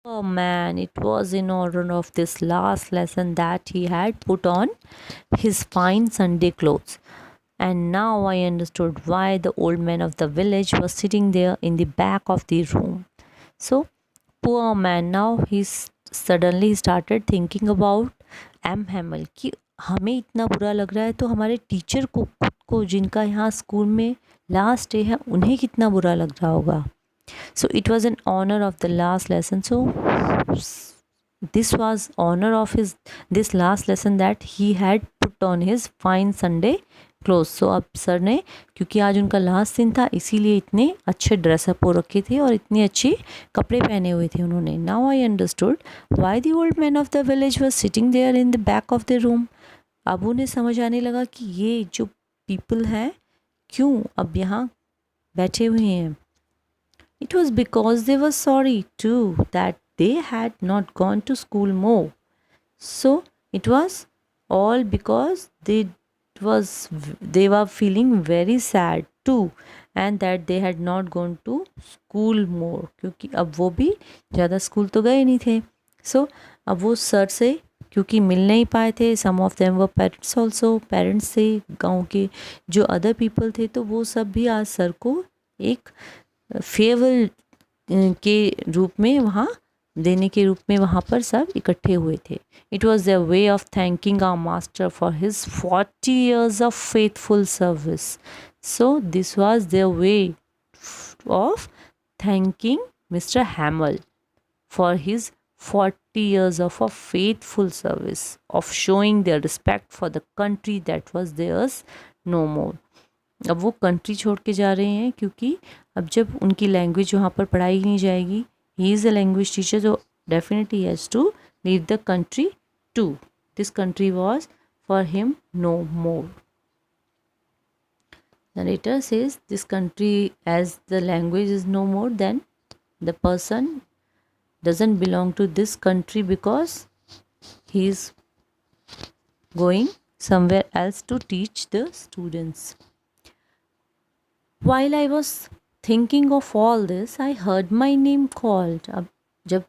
Oh man, it was in honor of this last lesson that he had put on his fine Sunday clothes. And now I understood why the old man of the village was sitting there in the back of the room. So, poor man, now he's suddenly started thinking about M Hamel कि हमें इतना बुरा लग रहा है तो हमारे teacher को खुद को जिनका यहाँ स्कूल में लास्ट डे है उन्हें कितना बुरा लग रहा होगा. So it was an honor of the last lesson. So this was honor of his this last lesson that he had put on his fine Sunday close. So अब sir ने क्योंकि आज उनका लास्ट दिन था इसीलिए इतने अच्छे ड्रेसअप हो रखे थे और इतने अच्छे कपड़े पहने हुए थे उन्होंने. Now I understood why the old man of the village was sitting there in the back of the room. अब उन्हें समझ आने लगा कि ये जो पीपल हैं क्यों अब यहाँ बैठे हुए हैं. It was because they were sorry too that they had not gone to school more. So it was all because they were feeling very sad too and that they had not gone to school more क्योंकि अब वो भी ज़्यादा school तो गए नहीं थे. So अब वो सर से क्योंकि मिल नहीं पाए थे. Some of them were parents also. Parents थे गाँव के जो अदर पीपल थे तो वो सब भी आज सर को एक फेयरवेल के रूप में वहाँ देने के रूप में वहाँ पर सब इकट्ठे हुए थे. It was the way of thanking our master for his 40 years of faithful service. So this was the way of thanking mister Hamel for his 40 years of a faithful service, of showing their respect for the country that was theirs no more. अब वो country छोड़ के जा रहे हैं क्योंकि अब जब उनकी लैंग्वेज वहाँ पर पढ़ाई नहीं जाएगी. He is a language teacher जो definitely has to leave the country too. This country was for him no more. Narrator says this country as the language is no more, then the person doesn't belong to this country because he is going somewhere else to teach the students. While I was thinking of all this, I heard my name called. अब जब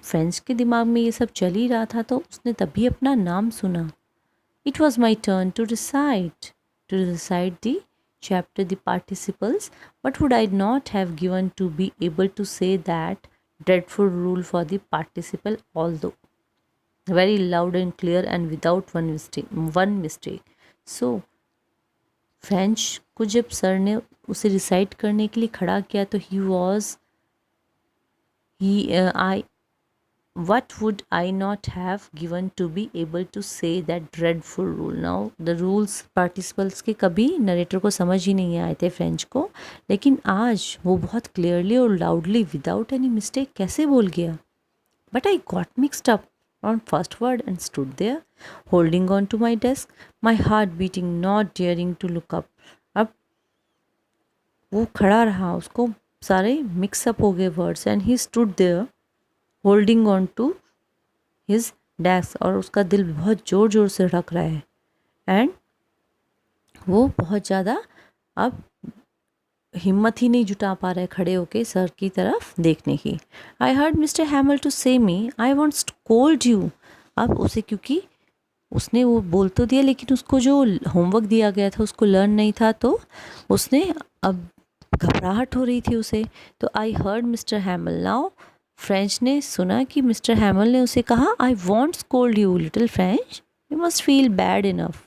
French के दिमाग में ये सब चल ही रहा था तो उसने तभी अपना नाम सुना. It was my turn to recite the chapter, the participles. What would I not have given to be able to say that dreadful rule for the participle, although very loud and clear and without one mistake. So French को जब sir ने उसे recite करने के लिए खड़ा किया तो what would I not have given to be able to say that dreadful rule. Now the rules participles के कभी नरेटर को समझ ही नहीं आए थे फ्रेंच को, लेकिन आज वो बहुत क्लियरली और लाउडली विदाउट एनी मिस्टेक कैसे बोल गया. But I got mixed up on first word and stood there holding on to my desk, my heart beating, not daring to look up. अब वो खड़ा रहा, उसको सारे मिक्सअप हो गए words and he stood there holding on to his desk. और उसका दिल बहुत ज़ोर ज़ोर से धड़क रहा है एंड वो बहुत ज़्यादा अब हिम्मत ही नहीं जुटा पा रहा है खड़े होके सर की तरफ देखने की. I heard mister Hamel to say me I wants to cold you. अब उसे क्योंकि उसने वो बोल तो दिया लेकिन उसको जो होमवर्क दिया गया था उसको लर्न नहीं था तो उसने अब घबराहट हो रही थी उसे. तो आई हर्ड मिस्टर हैमल. नाउ फ्रेंच ने सुना कि मिस्टर हैमल ने उसे कहा I want scold you little French, you must feel bad enough.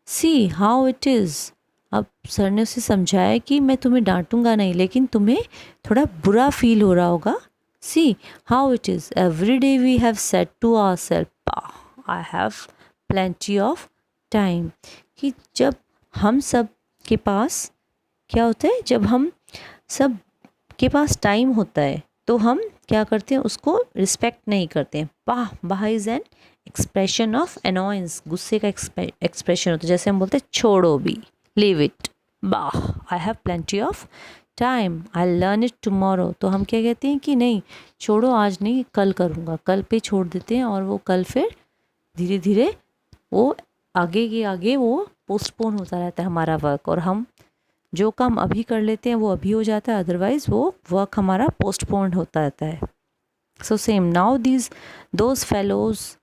C how it is. अब सर ने उसे समझाया कि मैं तुम्हें डांटूंगा नहीं लेकिन तुम्हें थोड़ा बुरा फील हो रहा होगा. See how it is. Every day we have said to ourself I have plenty of time. कि जब हम सब के पास क्या होता है, जब हम सब के पास टाइम होता है तो हम क्या करते हैं, उसको रिस्पेक्ट नहीं करते हैं. बाह is an expression of annoyance. गुस्से का एक्सप्रेशन होता है. जैसे हम बोलते हैं छोड़ो भी, leave it. I have plenty of time, I learn it tomorrow. तो हम क्या कहते हैं कि नहीं छोड़ो आज नहीं कल करूँगा, कल पे छोड़ देते हैं और वो कल फिर धीरे धीरे वो आगे के आगे वो पोस्टपोन होता रहता है हमारा वर्क. और हम जो काम अभी कर लेते हैं वो अभी हो जाता है, अदरवाइज़ वो वर्क हमारा पोस्टपोन होता रहता है. So same now those fellows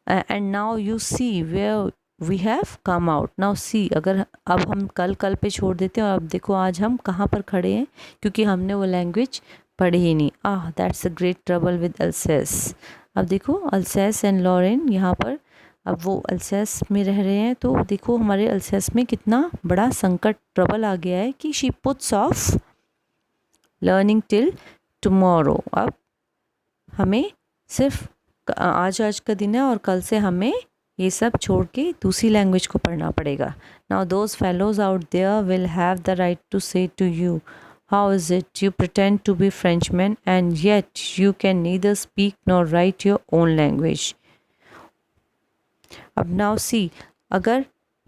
and now you see where we have come out. Now see, अगर अब हम कल पे छोड़ देते हैं और अब देखो आज हम कहाँ पर खड़े हैं, क्योंकि हमने वो लैंग्वेज पढ़ी ही नहीं. That's a great trouble with अल्सेस. अब देखो अल्सेस एंड लॉरेन यहाँ पर, अब वो अल्सेस में रह रहे हैं, तो देखो हमारे अल्सेस में कितना बड़ा संकट ट्रबल आ गया है कि she puts of learning till tomorrow. अब हमें सिर्फ आज का दिन है और कल से हमें ये सब छोड़ के दूसरी लैंग्वेज को पढ़ना पड़ेगा. Now those fellows out there will have the right to say to you, how is it you pretend to be Frenchman and yet you can neither speak nor write your own language. अब now see, अगर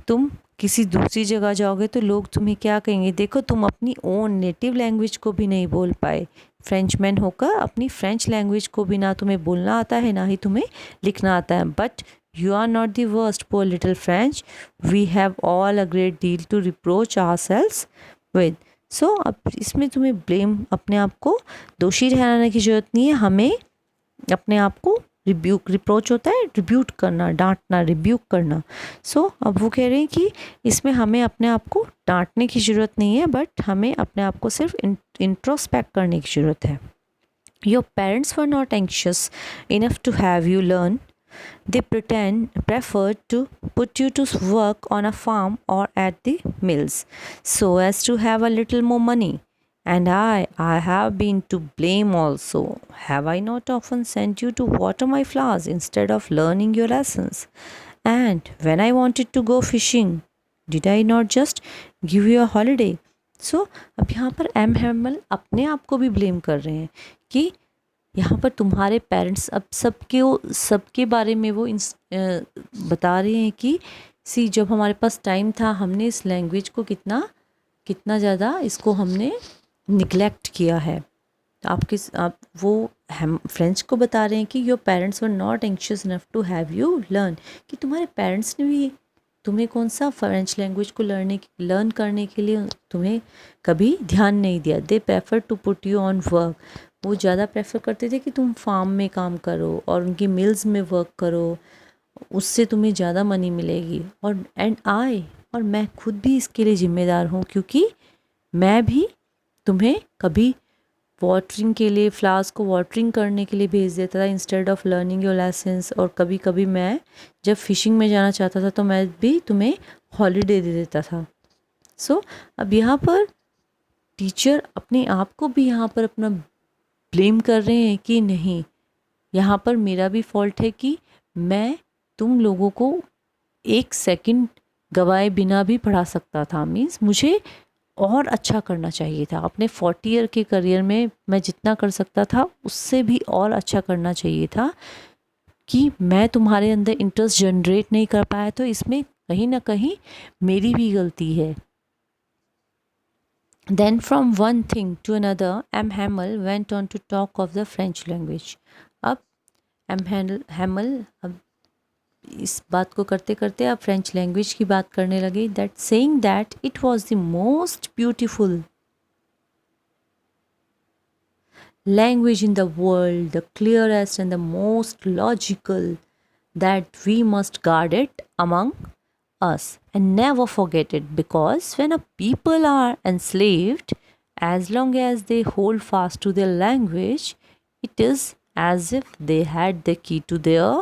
तुम किसी दूसरी जगह जाओगे तो लोग तुम्हें क्या कहेंगे, देखो तुम अपनी ओन नेटिव लैंग्वेज को भी नहीं बोल पाए, फ्रेंचमैन होकर अपनी फ्रेंच लैंग्वेज को भी ना तुम्हें बोलना आता है ना ही तुम्हें लिखना आता है. But you are not the worst poor little French, we have all a great deal to reproach ourselves with. So अब इसमें तुम्हें ब्लेम, अपने आप को दोषी ठहराने की ज़रूरत नहीं है. हमें अपने आप को रिब्यूक, रिप्रोच होता है रिब्यूट करना, डांटना, रिब्यूक करना. सो अब वो कह रहे हैं कि इसमें हमें अपने आप को डांटने की ज़रूरत नहीं है, बट हमें अपने आप को सिर्फ इंट्रोस्पेक्ट करने की ज़रूरत है. Your parents were not anxious enough to have you learn. They preferred to put you to work on a farm or at the mills so as to have a little more money. And I have been to blame also. Have I not often sent you to water my flowers instead of learning your lessons? And when I wanted to go fishing, did I not just give you a holiday? So अब यहाँ पर M हैमल अपने आप को भी blame कर रहे हैं कि यहाँ पर तुम्हारे पेरेंट्स, अब सबके बारे में वो बता रहे हैं कि सी जब हमारे पास टाइम था हमने इस लैंग्वेज को कितना ज़्यादा इसको हमने निगलेक्ट किया है. आप वो हम फ्रेंच को बता रहे हैं कि your parents were not anxious enough to have you learn, कि तुम्हारे पेरेंट्स ने भी तुम्हें कौन सा फ्रेंच लैंग्वेज को लर्न करने के लिए तुम्हें कभी ध्यान नहीं दिया. They prefer to put you on work, वो ज़्यादा प्रेफर करते थे कि तुम फार्म में काम करो और उनकी मिल्स में वर्क करो, उससे तुम्हें ज़्यादा मनी मिलेगी. और मैं खुद भी इसके लिए ज़िम्मेदार हूँ, क्योंकि मैं भी तुम्हें कभी वाटरिंग के लिए, फ्लावर्स को वाटरिंग करने के लिए भेज देता था instead of learning your lessons. और कभी कभी मैं जब फिशिंग में जाना चाहता था तो मैं भी तुम्हें हॉलीडे दे देता था. सो अब यहाँ पर टीचर अपने आप को भी यहाँ पर अपना ब्लेम कर रहे हैं कि नहीं, यहाँ पर मेरा भी फॉल्ट है कि मैं तुम लोगों को एक सेकंड गवाए बिना भी पढ़ा सकता था. मीन्स मुझे और अच्छा करना चाहिए था. अपने 40 ईयर के करियर में मैं जितना कर सकता था उससे भी और अच्छा करना चाहिए था, कि मैं तुम्हारे अंदर इंटरेस्ट जनरेट नहीं कर पाया, तो इसमें कहीं ना कहीं मेरी भी गलती है. Then from one thing to another, M. Hamel went on to talk of the French language. अब Hamel अब इस बात को करते करते अब फ्रेंच लैंग्वेज की बात करने लगे. That saying that it was the most beautiful language in the world, the clearest and the most logical, that we must guard it among us and never forget it, because when a people are enslaved, as long as they hold fast to their language, it is as if they had the key to their